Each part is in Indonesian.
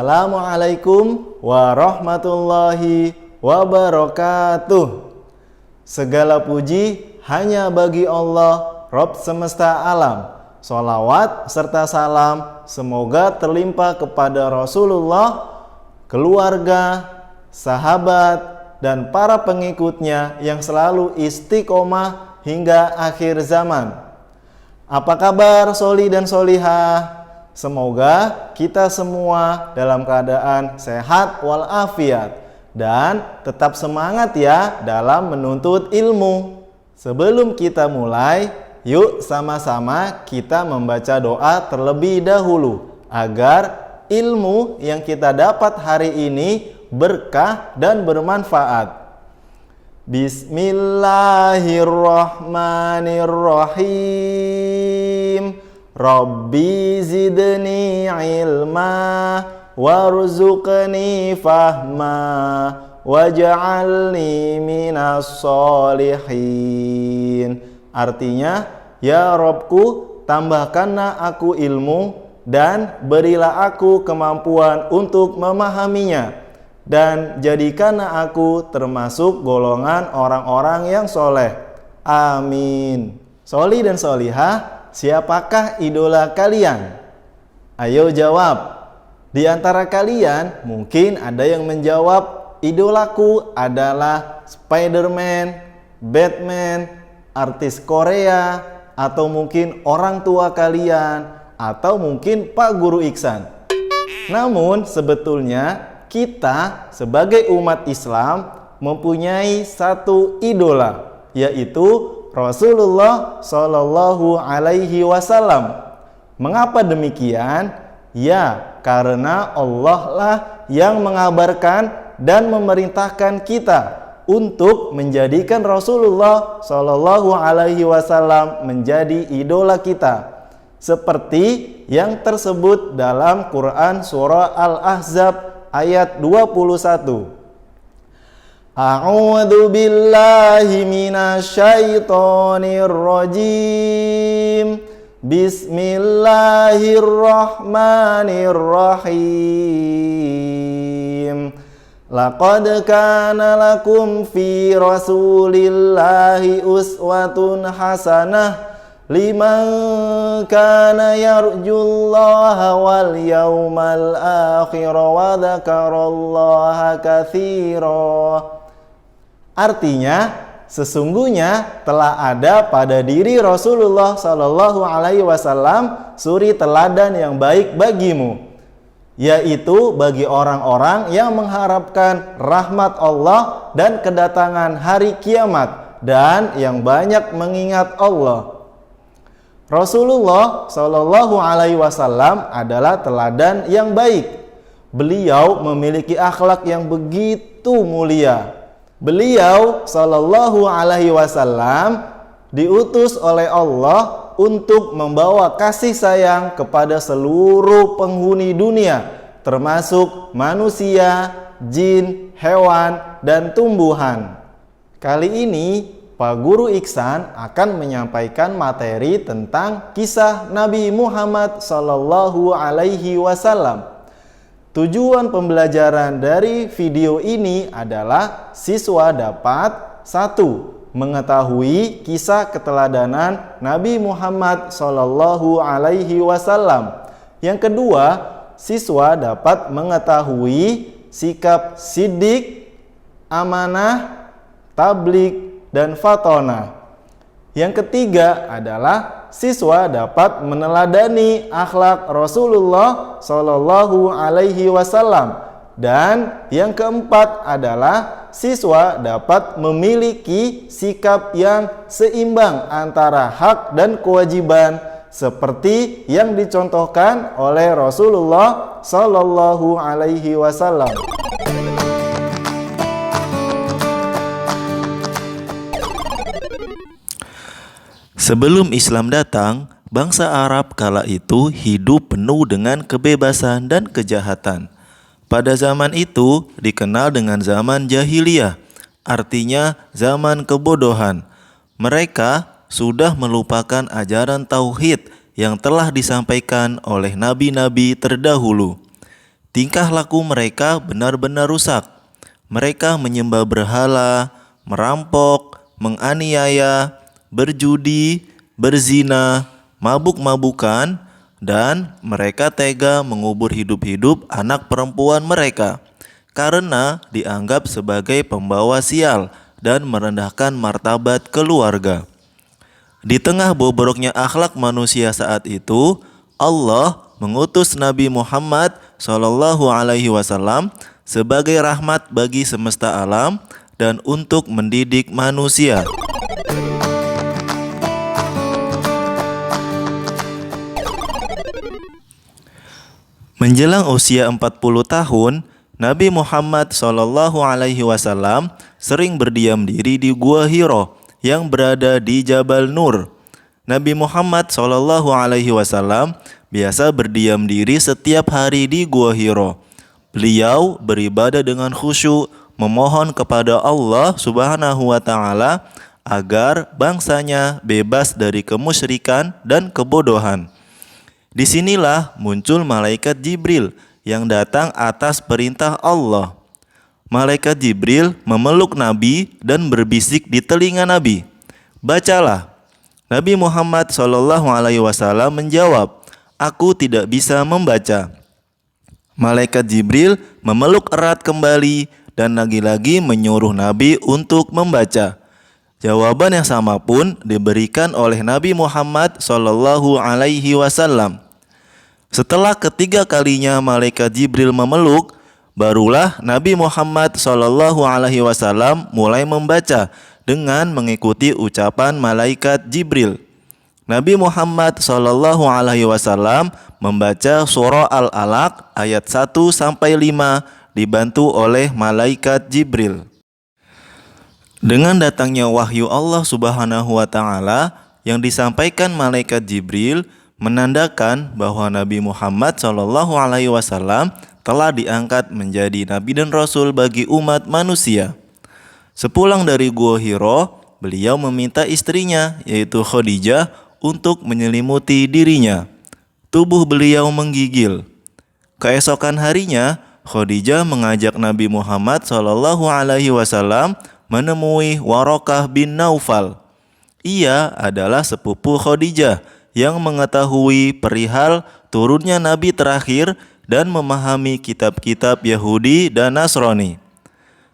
Assalamualaikum warahmatullahi wabarakatuh. Segala puji hanya bagi Allah, Rabb semesta alam. Sholawat serta salam semoga terlimpah kepada Rasulullah, keluarga, sahabat, dan para pengikutnya yang selalu istiqomah hingga akhir zaman. Apa kabar soli dan solihah? Semoga kita semua dalam keadaan sehat walafiat dan tetap semangat ya dalam menuntut ilmu. Sebelum kita mulai, yuk sama-sama kita membaca doa terlebih dahulu agar ilmu yang kita dapat hari ini berkah dan bermanfaat. Bismillahirrahmanirrahim. Rabbi zidni ilma warzuqni fahma waj'alni minas solihin. Artinya, ya Rabbku, tambahkanlah aku ilmu dan berilah aku kemampuan untuk memahaminya, dan jadikanlah aku termasuk golongan orang-orang yang soleh. Amin. Soli dan solihah, siapakah idola kalian? Ayo jawab. Di antara kalian mungkin ada yang menjawab, idolaku adalah Spider-Man, Batman, artis Korea, atau mungkin orang tua kalian, atau mungkin Pak Guru Iksan. Namun sebetulnya kita sebagai umat Islam mempunyai satu idola, yaitu Rasulullah Shallallahu Alaihi Wasallam. Mengapa demikian? Ya, karena Allah lah yang mengabarkan dan memerintahkan kita untuk menjadikan Rasulullah Shallallahu Alaihi Wasallam menjadi idola kita, seperti yang tersebut dalam Quran surah Al-Ahzab ayat 21. A'udzu billahi minasyaitonir rajim. Bismillahirrahmanirrahim. Laqad kana lakum fi Rasulillahi uswatun hasanah liman kana yarjullaha wal yawmal akhir wa dzakarallaha katsira. Artinya, sesungguhnya telah ada pada diri Rasulullah Shallallahu Alaihi Wasallam suri teladan yang baik bagimu, yaitu bagi orang-orang yang mengharapkan rahmat Allah dan kedatangan hari kiamat, dan yang banyak mengingat Allah. Rasulullah Shallallahu Alaihi Wasallam adalah teladan yang baik. Beliau memiliki akhlak yang begitu mulia. Beliau Shallallahu Alaihi Wasallam diutus oleh Allah untuk membawa kasih sayang kepada seluruh penghuni dunia, termasuk manusia, jin, hewan, dan tumbuhan. Kali ini Pak Guru Iksan akan menyampaikan materi tentang kisah Nabi Muhammad Shallallahu Alaihi Wasallam. Tujuan pembelajaran dari video ini adalah siswa dapat 1. Mengetahui kisah keteladanan Nabi Muhammad Shallallahu Alaihi Wasallam. Yang kedua, siswa dapat mengetahui sikap siddiq, amanah, tabligh, dan fatonah. Yang ketiga adalah siswa dapat meneladani akhlak Rasulullah Shallallahu Alaihi Wasallam. Dan yang keempat adalah siswa dapat memiliki sikap yang seimbang antara hak dan kewajiban, seperti yang dicontohkan oleh Rasulullah Shallallahu Alaihi Wasallam. Sebelum Islam datang, bangsa Arab kala itu hidup penuh dengan kebebasan dan kejahatan. Pada zaman itu dikenal dengan zaman jahiliyah, artinya zaman kebodohan. Mereka sudah melupakan ajaran tauhid yang telah disampaikan oleh nabi-nabi terdahulu. Tingkah laku mereka benar-benar rusak. Mereka menyembah berhala, merampok, menganiaya, berjudi, berzina, mabuk-mabukan, dan mereka tega mengubur hidup-hidup anak perempuan mereka karena dianggap sebagai pembawa sial dan merendahkan martabat keluarga. Di tengah bobroknya akhlak manusia saat itu, Allah mengutus Nabi Muhammad SAW sebagai rahmat bagi semesta alam dan untuk mendidik manusia. Menjelang usia 40 tahun, Nabi Muhammad SAW sering berdiam diri di Gua Hiro yang berada di Jabal Nur. Nabi Muhammad SAW biasa berdiam diri setiap hari di Gua Hiro. Beliau beribadah dengan khusyuk, memohon kepada Allah Subhanahu wa taala agar bangsanya bebas dari kemusyrikan dan kebodohan. Disinilah muncul malaikat Jibril yang datang atas perintah Allah. Malaikat Jibril memeluk Nabi dan berbisik di telinga Nabi, "Bacalah." Nabi Muhammad SAW menjawab, "Aku tidak bisa membaca." Malaikat Jibril memeluk erat kembali dan lagi-lagi menyuruh Nabi untuk membaca. Jawaban yang sama pun diberikan oleh Nabi Muhammad SAW. Setelah ketiga kalinya malaikat Jibril memeluk, barulah Nabi Muhammad SAW mulai membaca dengan mengikuti ucapan malaikat Jibril. Nabi Muhammad SAW membaca surah Al-Alaq ayat 1-5 dibantu oleh malaikat Jibril. Dengan datangnya wahyu Allah Subhanahu wa taala yang disampaikan malaikat Jibril menandakan bahwa Nabi Muhammad SAW telah diangkat menjadi nabi dan rasul bagi umat manusia. Sepulang dari Gua Hiro, beliau meminta istrinya yaitu Khadijah untuk menyelimuti dirinya. Tubuh beliau menggigil. Keesokan harinya, Khadijah mengajak Nabi Muhammad SAW menemui Warokah bin Naufal. Ia adalah sepupu Khadijah yang mengetahui perihal turunnya Nabi terakhir dan memahami kitab-kitab Yahudi dan Nasrani.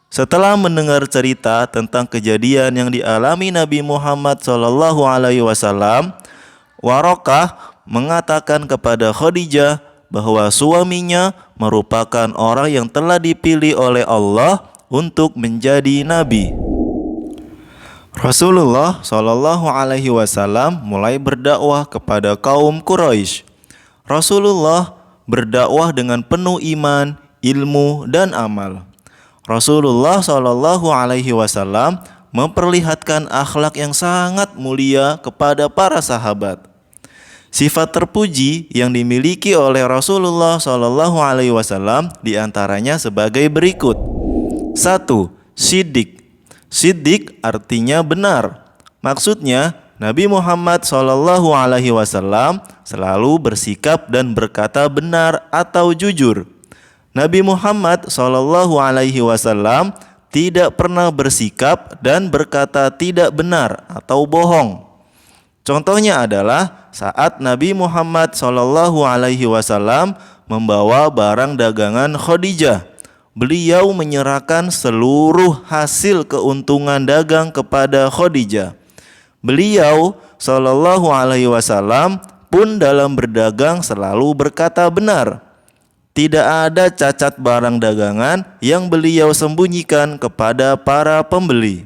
Setelah mendengar cerita tentang kejadian yang dialami Nabi Muhammad SAW, Warokah mengatakan kepada Khadijah bahwa suaminya merupakan orang yang telah dipilih oleh Allah untuk menjadi nabi. Rasulullah SAW mulai berdakwah kepada kaum Quraisy. Rasulullah berdakwah dengan penuh iman, ilmu, dan amal. Rasulullah SAW memperlihatkan akhlak yang sangat mulia kepada para sahabat. Sifat terpuji yang dimiliki oleh Rasulullah SAW diantaranya sebagai berikut. 1. Siddiq. Siddiq artinya benar. Maksudnya Nabi Muhammad SAW selalu bersikap dan berkata benar atau jujur. Nabi Muhammad SAW tidak pernah bersikap dan berkata tidak benar atau bohong. Contohnya adalah saat Nabi Muhammad SAW membawa barang dagangan Khadijah. Beliau menyerahkan seluruh hasil keuntungan dagang kepada Khadijah. Beliau SAW pun dalam berdagang selalu berkata benar. Tidak ada cacat barang dagangan yang beliau sembunyikan kepada para pembeli.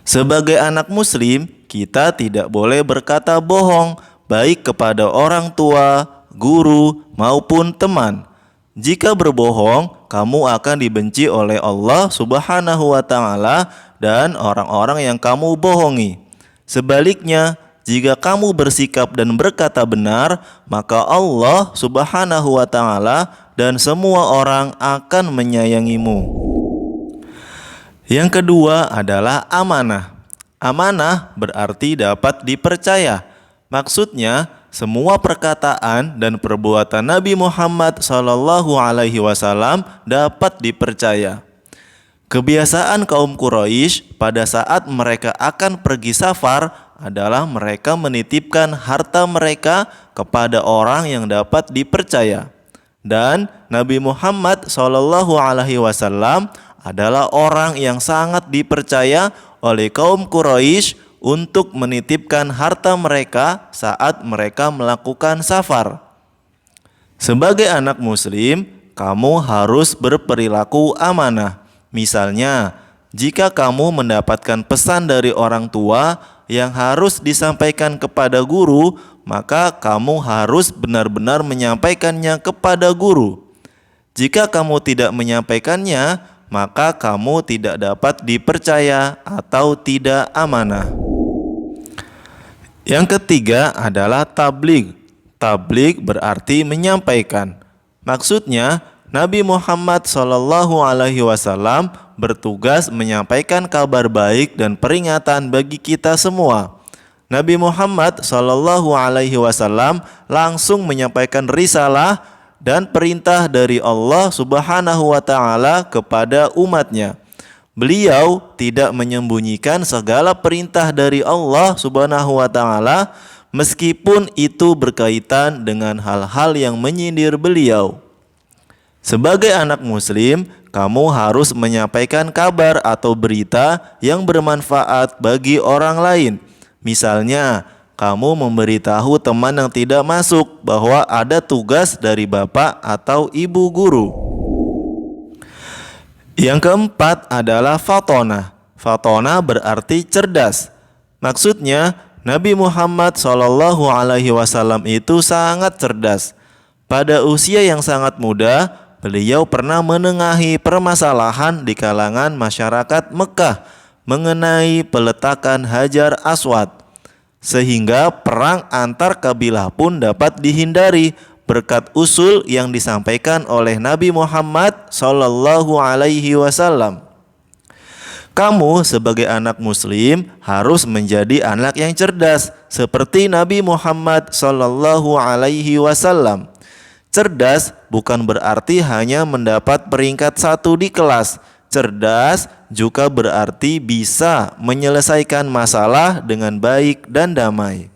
Sebagai anak muslim, kita tidak boleh berkata bohong, baik kepada orang tua, guru, maupun teman. Jika berbohong, kamu akan dibenci oleh Allah Subhanahu wa taala dan orang-orang yang kamu bohongi. Sebaliknya, jika kamu bersikap dan berkata benar, maka Allah Subhanahu wa taala dan semua orang akan menyayangimu. Yang kedua adalah amanah. Amanah berarti dapat dipercaya. Maksudnya, semua perkataan dan perbuatan Nabi Muhammad SAW dapat dipercaya. Kebiasaan kaum Quraisy pada saat mereka akan pergi safar adalah mereka menitipkan harta mereka kepada orang yang dapat dipercaya. Dan Nabi Muhammad SAW adalah orang yang sangat dipercaya oleh kaum Quraisy untuk menitipkan harta mereka saat mereka melakukan safar. Sebagai anak muslim, kamu harus berperilaku amanah. Misalnya, jika kamu mendapatkan pesan dari orang tua yang harus disampaikan kepada guru, maka kamu harus benar-benar menyampaikannya kepada guru. Jika kamu tidak menyampaikannya, maka kamu tidak dapat dipercaya atau tidak amanah. Yang ketiga adalah tabligh. Tabligh berarti menyampaikan. Maksudnya, Nabi Muhammad SAW bertugas menyampaikan kabar baik dan peringatan bagi kita semua. Nabi Muhammad SAW langsung menyampaikan risalah dan perintah dari Allah Subhanahu wa Ta'ala kepada umatnya. Beliau tidak menyembunyikan segala perintah dari Allah Subhanahu wa Ta'ala, meskipun itu berkaitan dengan hal-hal yang menyindir beliau. Sebagai anak muslim, kamu harus menyampaikan kabar atau berita yang bermanfaat bagi orang lain. Misalnya, kamu memberitahu teman yang tidak masuk bahwa ada tugas dari bapak atau ibu guru. Yang keempat adalah fatonah. Fatonah berarti cerdas. Maksudnya, Nabi Muhammad SAW itu sangat cerdas. Pada usia yang sangat muda, beliau pernah menengahi permasalahan di kalangan masyarakat Mekah mengenai peletakan Hajar Aswad, sehingga perang antar kabilah pun dapat dihindari berkat usul yang disampaikan oleh Nabi Muhammad SAW. Kamu sebagai anak muslim harus menjadi anak yang cerdas seperti Nabi Muhammad SAW. Cerdas bukan berarti hanya mendapat peringkat 1 di kelas. Cerdas juga berarti bisa menyelesaikan masalah dengan baik dan damai.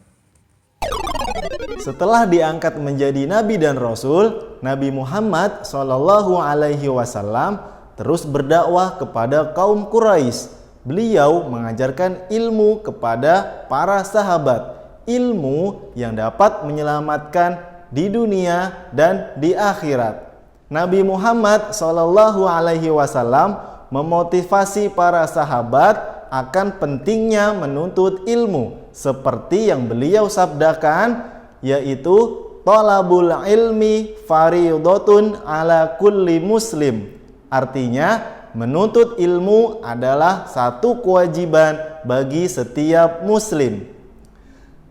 Setelah diangkat menjadi nabi dan rasul, Nabi Muhammad SAW terus berdakwah kepada kaum Quraisy. Beliau mengajarkan ilmu kepada para sahabat, ilmu yang dapat menyelamatkan di dunia dan di akhirat. Nabi Muhammad SAW memotivasi para sahabat akan pentingnya menuntut ilmu, seperti yang beliau sabdakan, yaitu thalabul ilmi fardhatun ala kulli muslim. Artinya, menuntut ilmu adalah satu kewajiban bagi setiap muslim.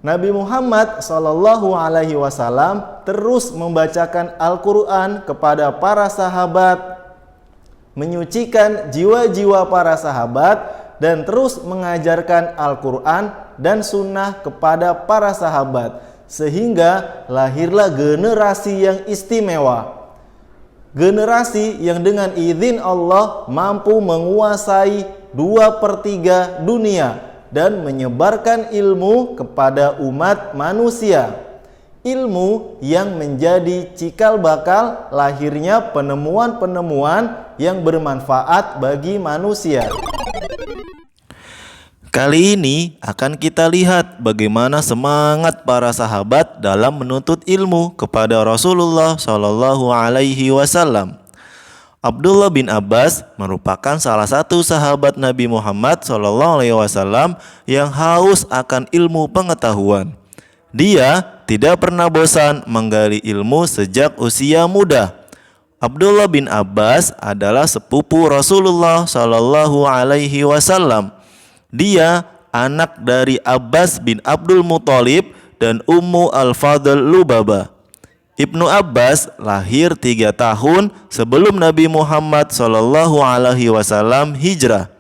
Nabi Muhammad SAW terus membacakan Al-Quran kepada para sahabat, menyucikan jiwa-jiwa para sahabat, dan terus mengajarkan Al-Quran dan sunnah kepada para sahabat, sehingga lahirlah generasi yang istimewa. Generasi yang dengan izin Allah mampu menguasai 2/3 dunia dan menyebarkan ilmu kepada umat manusia. Ilmu yang menjadi cikal bakal lahirnya penemuan-penemuan yang bermanfaat bagi manusia. Kali ini akan kita lihat bagaimana semangat para sahabat dalam menuntut ilmu kepada Rasulullah SAW. Abdullah bin Abbas merupakan salah satu sahabat Nabi Muhammad SAW yang haus akan ilmu pengetahuan. Dia tidak pernah bosan menggali ilmu sejak usia muda. Abdullah bin Abbas adalah sepupu Rasulullah SAW. Dia anak dari Abbas bin Abdul Muthalib dan Ummu Al-Fadl Lubabah. Ibnu Abbas lahir 3 tahun sebelum Nabi Muhammad SAW hijrah.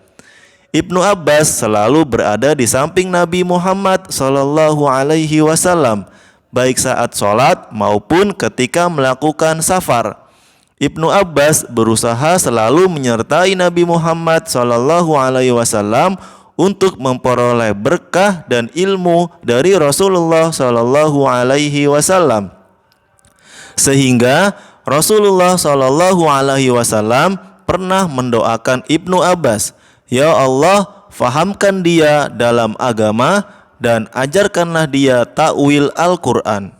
Ibnu Abbas selalu berada di samping Nabi Muhammad SAW. baik saat sholat maupun ketika melakukan safar. Ibnu Abbas berusaha selalu menyertai Nabi Muhammad SAW untuk memperoleh berkah dan ilmu dari Rasulullah SAW. Sehingga Rasulullah SAW pernah mendoakan Ibnu Abbas, "Ya Allah, fahamkan dia dalam agama dan ajarkanlah dia ta'wil Al-Quran."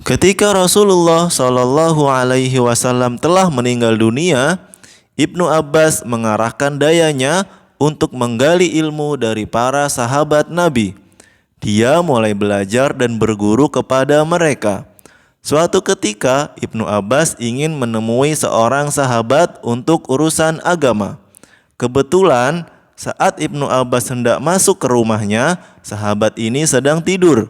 Ketika Rasulullah SAW telah meninggal dunia, Ibnu Abbas mengarahkan dayanya untuk menggali ilmu dari para sahabat Nabi. Dia mulai belajar dan berguru kepada mereka. Suatu ketika Ibnu Abbas ingin menemui seorang sahabat untuk urusan agama. Kebetulan saat Ibnu Abbas hendak masuk ke rumahnya, sahabat ini sedang tidur.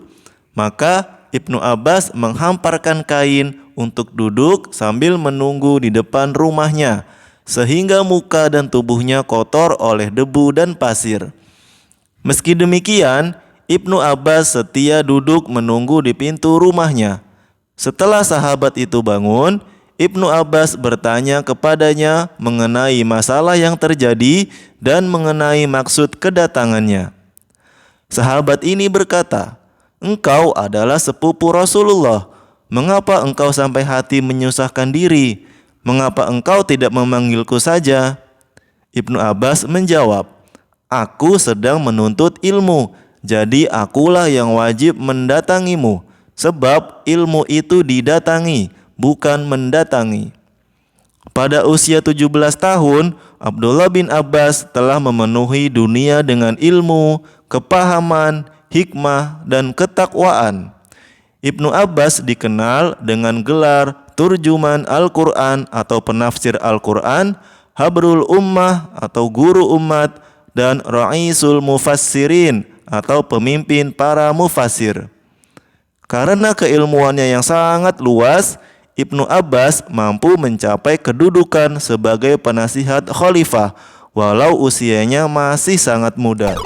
Maka Ibnu Abbas menghamparkan kain untuk duduk sambil menunggu di depan rumahnya, sehingga muka dan tubuhnya kotor oleh debu dan pasir. Meski demikian, Ibnu Abbas setia duduk menunggu di pintu rumahnya. Setelah sahabat itu bangun, Ibnu Abbas bertanya kepadanya mengenai masalah yang terjadi dan mengenai maksud kedatangannya. Sahabat ini berkata, "Engkau adalah sepupu Rasulullah. Mengapa engkau sampai hati menyusahkan diri? Mengapa engkau tidak memanggilku saja?" Ibnu Abbas menjawab, "Aku sedang menuntut ilmu, jadi akulah yang wajib mendatangimu, sebab ilmu itu didatangi, bukan mendatangi." Pada usia 17 tahun, Abdullah bin Abbas telah memenuhi dunia dengan ilmu, kepahaman, hikmah, dan ketakwaan. Ibnu Abbas dikenal dengan gelar Turjuman Al-Quran atau penafsir Al-Quran, Habrul Ummah atau guru umat, dan Ra'isul Mufassirin atau pemimpin para mufassir. Karena keilmuannya yang sangat luas, Ibnu Abbas mampu mencapai kedudukan sebagai penasihat khalifah walau usianya masih sangat muda.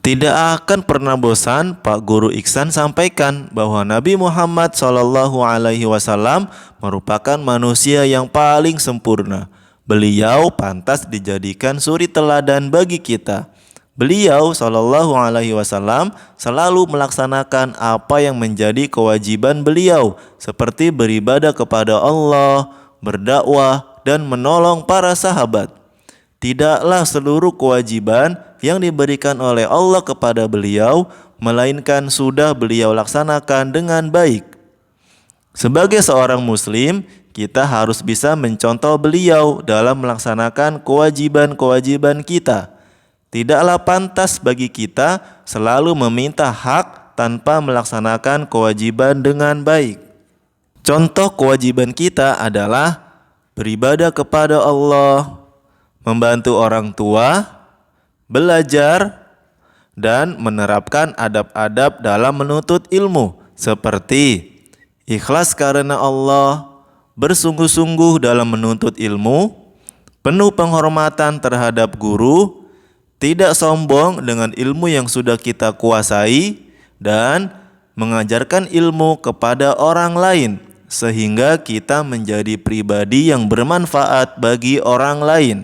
Tidak akan pernah bosan Pak Guru Iksan sampaikan bahwa Nabi Muhammad SAW merupakan manusia yang paling sempurna. Beliau pantas dijadikan suri teladan bagi kita. Beliau SAW selalu melaksanakan apa yang menjadi kewajiban beliau, seperti beribadah kepada Allah, berdakwah, dan menolong para sahabat. Tidaklah seluruh kewajiban yang diberikan oleh Allah kepada beliau, melainkan sudah beliau laksanakan dengan baik. Sebagai seorang muslim, kita harus bisa mencontoh beliau dalam melaksanakan kewajiban-kewajiban kita. Tidaklah pantas bagi kita selalu meminta hak tanpa melaksanakan kewajiban dengan baik. Contoh kewajiban kita adalah beribadah kepada Allah, membantu orang tua, belajar, dan menerapkan adab-adab dalam menuntut ilmu seperti ikhlas karena Allah, bersungguh-sungguh dalam menuntut ilmu, penuh penghormatan terhadap guru, tidak sombong dengan ilmu yang sudah kita kuasai, dan mengajarkan ilmu kepada orang lain sehingga kita menjadi pribadi yang bermanfaat bagi orang lain.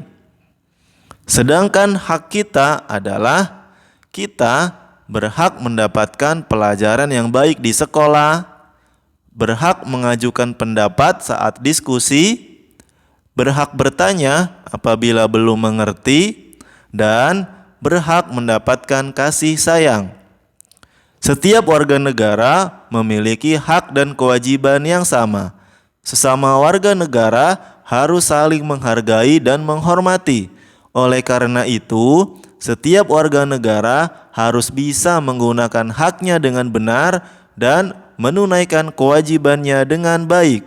Sedangkan hak kita adalah kita berhak mendapatkan pelajaran yang baik di sekolah, berhak mengajukan pendapat saat diskusi, berhak bertanya apabila belum mengerti, dan berhak mendapatkan kasih sayang. Setiap warga negara memiliki hak dan kewajiban yang sama. Sesama warga negara harus saling menghargai dan menghormati. Oleh karena itu, setiap warga negara harus bisa menggunakan haknya dengan benar dan menunaikan kewajibannya dengan baik.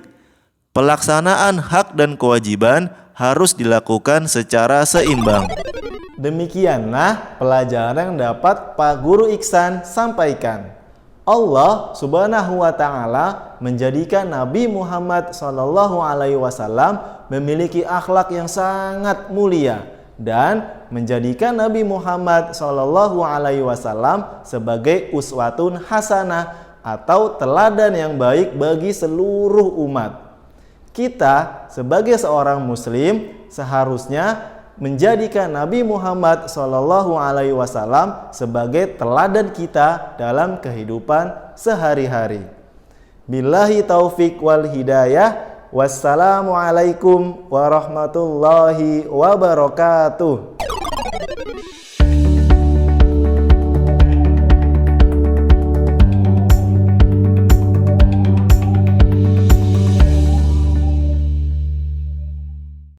Pelaksanaan hak dan kewajiban harus dilakukan secara seimbang. Demikianlah pelajaran yang dapat Pak Guru Iksan sampaikan. Allah Subhanahu wa taala menjadikan Nabi Muhammad SAW memiliki akhlak yang sangat mulia. dan menjadikan Nabi Muhammad SAW sebagai uswatun hasanah atau teladan yang baik bagi seluruh umat. Kita sebagai seorang muslim seharusnya menjadikan Nabi Muhammad SAW sebagai teladan kita dalam kehidupan sehari-hari. Billahi taufik wal hidayah. Wassalamualaikum warahmatullahi wabarakatuh.